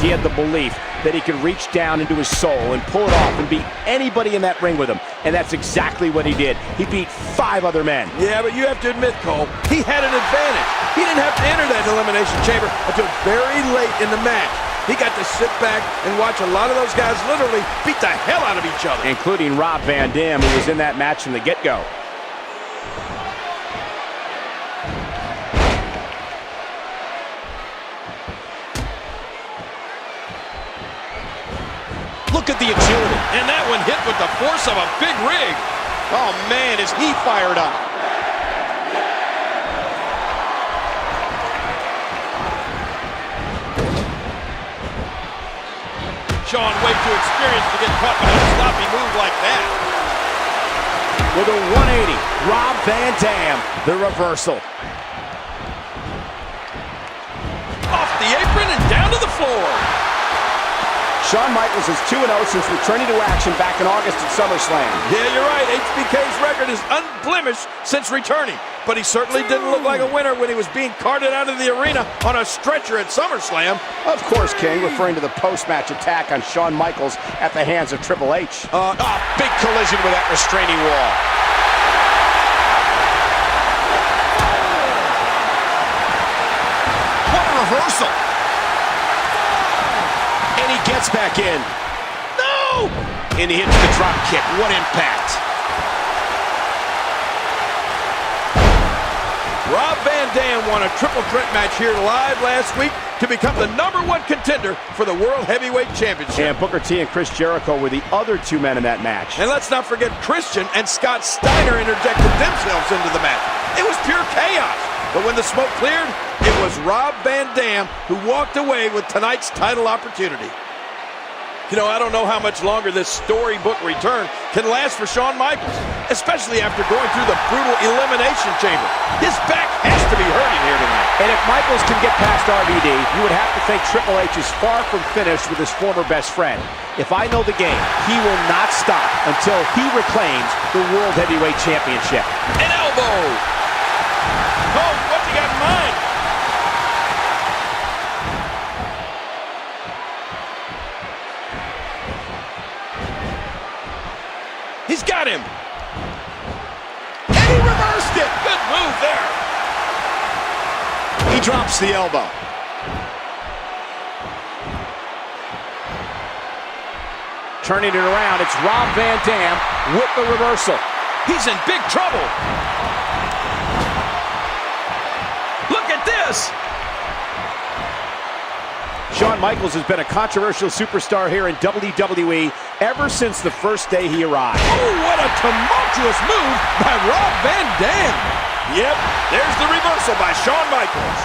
he had the belief that he could reach down into his soul and pull it off and beat anybody in that ring with him. And that's exactly what he did. He beat 5 other men. Yeah, but you have to admit, Cole, he had an advantage. He didn't have to enter that elimination chamber until very late in the match. He got to sit back and watch a lot of those guys literally beat the hell out of each other. Including Rob Van Dam, who was in that match from the get-go. Look at the agility. And that one hit with the force of a big rig. Oh, man, is he fired up. Sean, way too experienced to get caught behind a sloppy move like that. With a 180, Rob Van Dam, the reversal. Off the apron and down to the floor. Shawn Michaels is 2-0 since returning to action back in August at SummerSlam. Yeah, you're right. HBK's record is unblemished since returning. But he certainly didn't look like a winner when he was being carted out of the arena on a stretcher at SummerSlam. Of course, King, referring to the post-match attack on Shawn Michaels at the hands of Triple H. Big collision with that restraining wall. What a reversal. And he gets back in. No! And he hits the drop kick. What impact. Rob Van Dam won a triple threat match here live last week to become the #1 contender for the World Heavyweight Championship. And Booker T and Chris Jericho were the other 2 men in that match. And let's not forget Christian and Scott Steiner interjected themselves into the match. It was pure chaos. But when the smoke cleared, it was Rob Van Dam who walked away with tonight's title opportunity. You know, I don't know how much longer this storybook return can last for Shawn Michaels, especially after going through the brutal elimination chamber. His back has to be hurting here tonight. And if Michaels can get past RVD, you would have to think Triple H is far from finished with his former best friend. If I know the game, he will not stop until he reclaims the World Heavyweight Championship. An elbow! Oh, what's he got in mind? He's got him. And he reversed it. Good move there. He drops the elbow. Turning it around, it's Rob Van Dam with the reversal. He's in big trouble. Look at this. Shawn Michaels has been a controversial superstar here in WWE ever since the first day he arrived. Oh, what a tumultuous move by Rob Van Dam. Yep, there's the reversal by Shawn Michaels.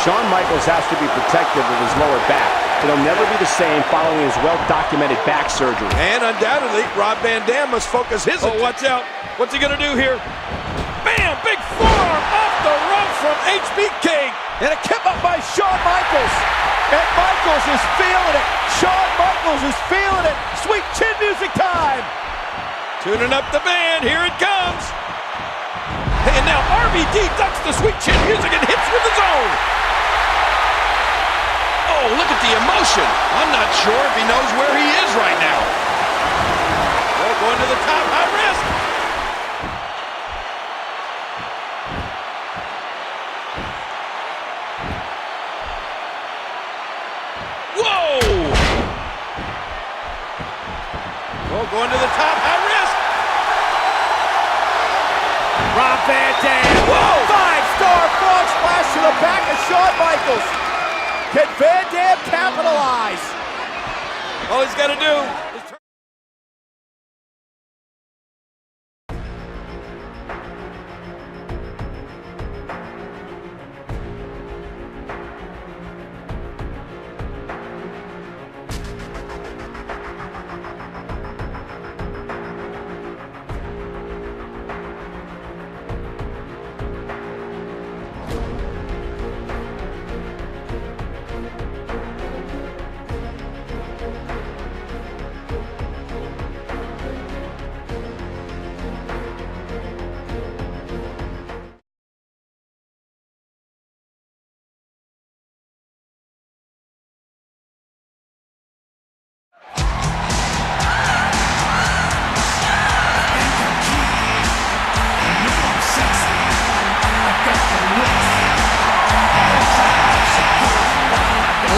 Shawn Michaels has to be protective of his lower back. It'll never be the same following his well-documented back surgery. And undoubtedly, Rob Van Dam must focus his attention. Oh, watch out. What's he going to do here? Bam! Big forearm off the rope from HBK. And a kick up by Shawn Michaels. And Michaels is feeling it. Shawn Michaels is feeling it. Sweet chin music time. Tuning up the band. Here it comes. And now RVD ducks the sweet chin music and hits with his own. Oh, look at the emotion. I'm not sure if he knows where he is right now. Oh, going to the top, high risk. Whoa! Oh, going to the top, high risk. Rob Van Dam. Whoa! 5-star frog splash to the back of Shawn Michaels. Can Van Dam capitalize? All he's got to do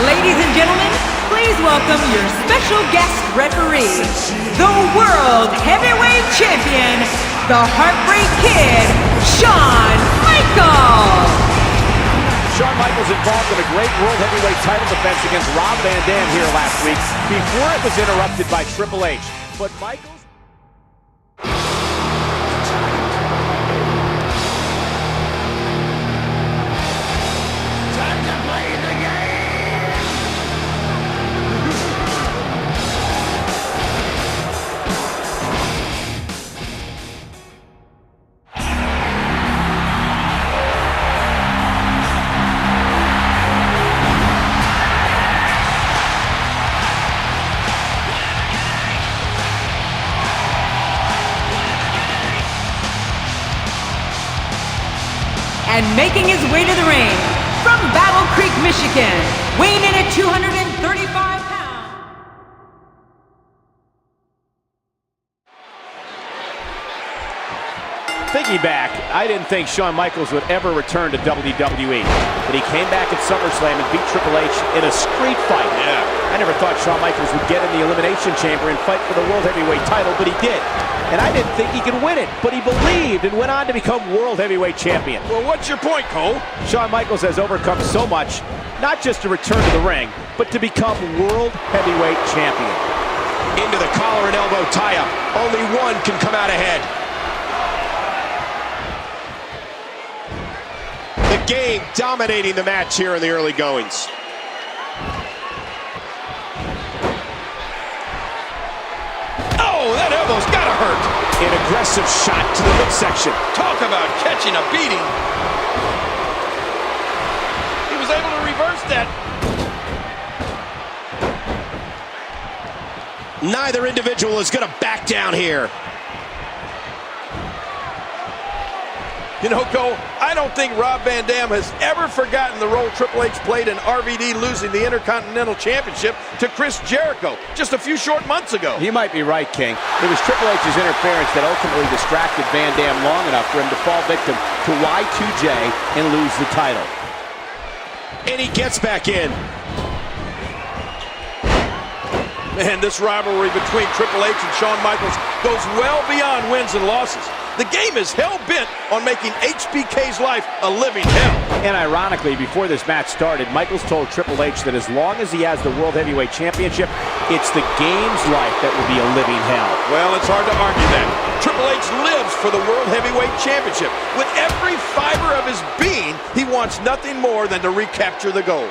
Ladies and gentlemen, please welcome your special guest referee, the World Heavyweight Champion, the Heartbreak Kid, Shawn Michaels. Shawn Michaels involved in a great World Heavyweight title defense against Rob Van Dam here last week before it was interrupted by Triple H. But Michaels... And making his way to the ring, from Battle Creek, Michigan, weighing in at 235 pounds. Thinking back, I didn't think Shawn Michaels would ever return to WWE. But he came back at SummerSlam and beat Triple H in a street fight. Yeah. I never thought Shawn Michaels would get in the Elimination Chamber and fight for the World Heavyweight title, but he did. And I didn't think he could win it, but he believed and went on to become World Heavyweight Champion. Well, what's your point, Cole? Shawn Michaels has overcome so much, not just to return to the ring, but to become World Heavyweight Champion. Into the collar and elbow tie-up. Only one can come out ahead. The game dominating the match here in the early goings. Oh, that elbow's gotta hurt. An aggressive shot to the midsection. Talk about catching a beating. He was able to reverse that. Neither individual is gonna back down here. You know, Cole, I don't think Rob Van Dam has ever forgotten the role Triple H played in RVD losing the Intercontinental Championship to Chris Jericho just a few short months ago. You might be right, King. It was Triple H's interference that ultimately distracted Van Dam long enough for him to fall victim to Y2J and lose the title. And he gets back in. Man, this rivalry between Triple H and Shawn Michaels goes well beyond wins and losses. The game is hell-bent on making HBK's life a living hell. And ironically, before this match started, Michaels told Triple H that as long as he has the World Heavyweight Championship, it's the game's life that will be a living hell. Well, it's hard to argue that. Triple H lives for the World Heavyweight Championship. With every fiber of his being, he wants nothing more than to recapture the gold.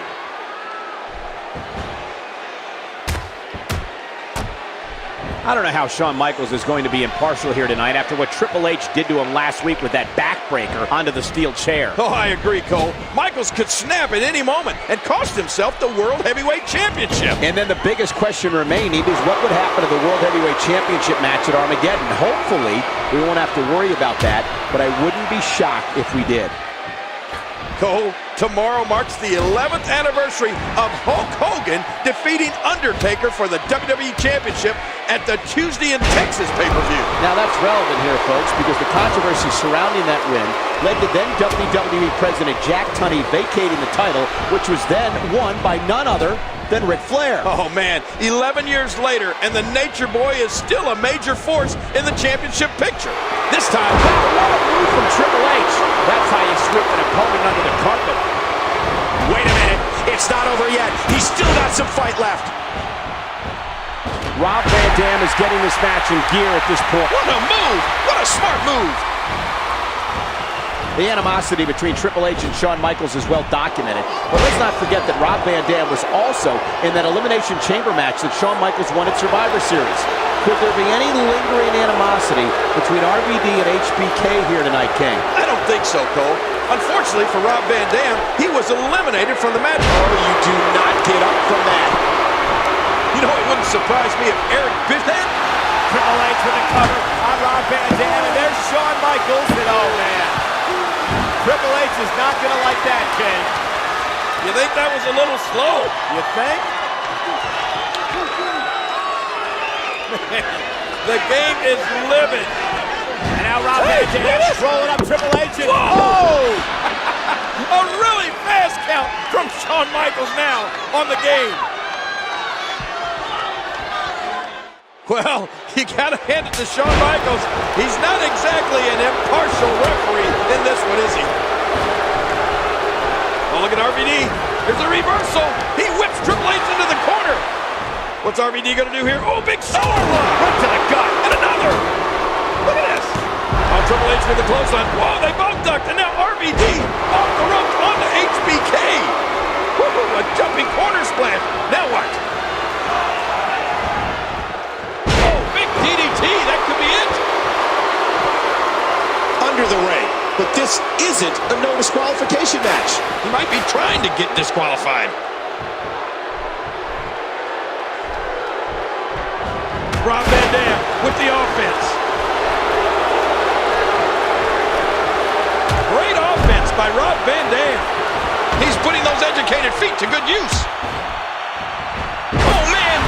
I don't know how Shawn Michaels is going to be impartial here tonight after what Triple H did to him last week with that backbreaker onto the steel chair. Oh, I agree, Cole. Michaels could snap at any moment and cost himself the World Heavyweight Championship. And then the biggest question remaining is what would happen to the World Heavyweight Championship match at Armageddon. Hopefully, we won't have to worry about that, but I wouldn't be shocked if we did. Cole, tomorrow marks the 11th anniversary of Hulk Hogan defeating Undertaker for the WWE Championship at the Tuesday in Texas pay-per-view. Now that's relevant here, folks, because the controversy surrounding that win led to then WWE President Jack Tunney vacating the title, which was then won by none other than Ric Flair. Oh man, 11 years later, and the Nature Boy is still a major force in the championship picture. This time, wow, what a move from Triple H. That's how you sweep an opponent under the carpet. Wait a minute, it's not over yet. He's still got some fight left. Rob Van Dam is getting this match in gear at this point. What a move! What a smart move! The animosity between Triple H and Shawn Michaels is well documented. But let's not forget that Rob Van Dam was also in that Elimination Chamber match that Shawn Michaels won at Survivor Series. Could there be any lingering animosity between RVD and HBK here tonight, King? I don't think so, Cole. Unfortunately for Rob Van Dam, he was eliminated from the match. Oh, you do not get up from that. You know, it wouldn't surprise me if Eric Bischoff... Triple H with the cover on Rob Van Dam, and there's Shawn Michaels, and oh man. Triple H is not going to like that, King. You think that was a little slow? You think? The game is living. And now Rob Van Dam rolling up Triple H. And, whoa! A really fast count count from Shawn Michaels now on the game. Well, you gotta hand it to Shawn Michaels. He's not exactly an impartial referee in this one, is he? Oh, look at RVD. There's a reversal. He whips Triple H into the corner. What's RVD gonna do here? Oh, big shoulder block. Right to the gut. And another. Look at this. Oh, Triple H with the clothesline. Whoa, they both ducked. And now RVD off the ropes onto HBK. Woo, a jumping corner splash. Now what? DDT, that could be it. Under the ring. But this isn't a no disqualification match. He might be trying to get disqualified. Rob Van Dam with the offense. Great offense by Rob Van Dam. He's putting those educated feet to good use. Oh, man.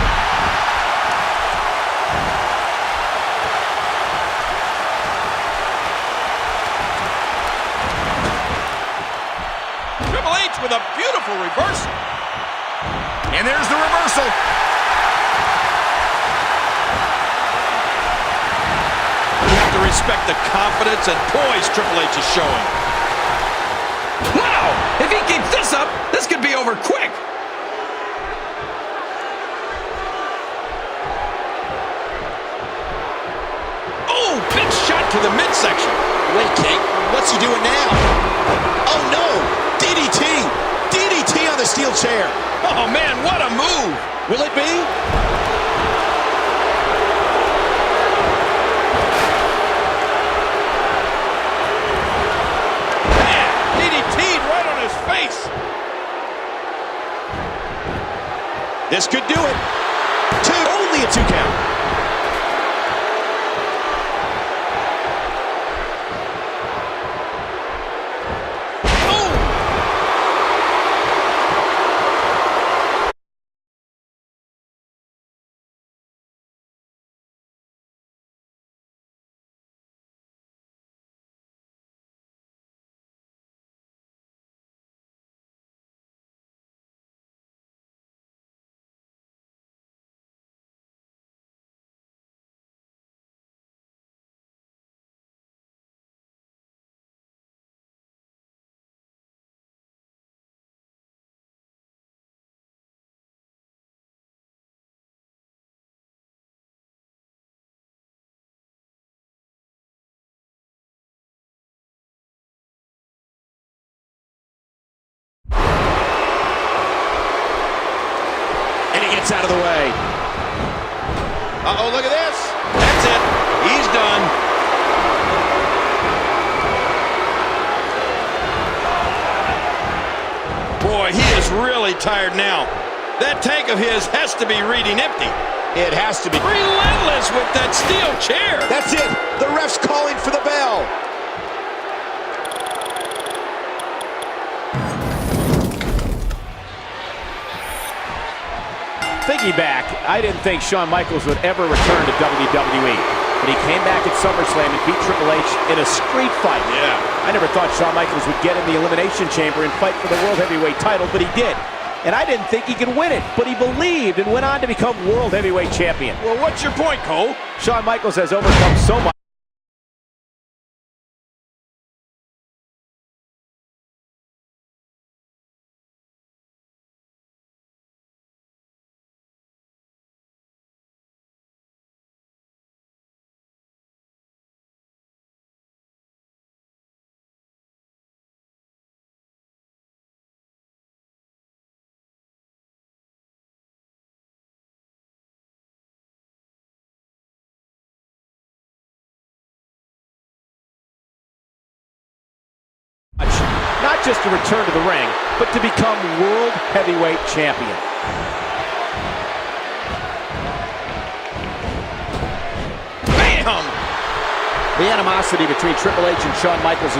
Triple H with a beautiful reversal. And there's the reversal. You have to respect the confidence and poise Triple H is showing. Wow! If he keeps this up, this could be over quick. Oh, big shot to the midsection. Wait, King, what's he doing now? Oh, no! DDT! DDT on the steel chair. Oh, man, what a move. Will it be? Man, DDT'd right on his face. This could do it. Only a 2 count. Gets out of the way. Uh-oh, look at this. That's it. He's done. Boy, he is really tired now. That tank of his has to be reading empty. It has to be. Relentless with that steel chair. That's it. The ref's calling for the bell. Thinking back, I didn't think Shawn Michaels would ever return to WWE. But he came back at SummerSlam and beat Triple H in a street fight. Yeah. I never thought Shawn Michaels would get in the Elimination Chamber and fight for the World Heavyweight title, but he did. And I didn't think he could win it, but he believed and went on to become World Heavyweight Champion. Well, what's your point, Cole? Shawn Michaels has overcome so much. Not just to return to the ring, but to become World Heavyweight Champion. Bam! The animosity between Triple H and Shawn Michaels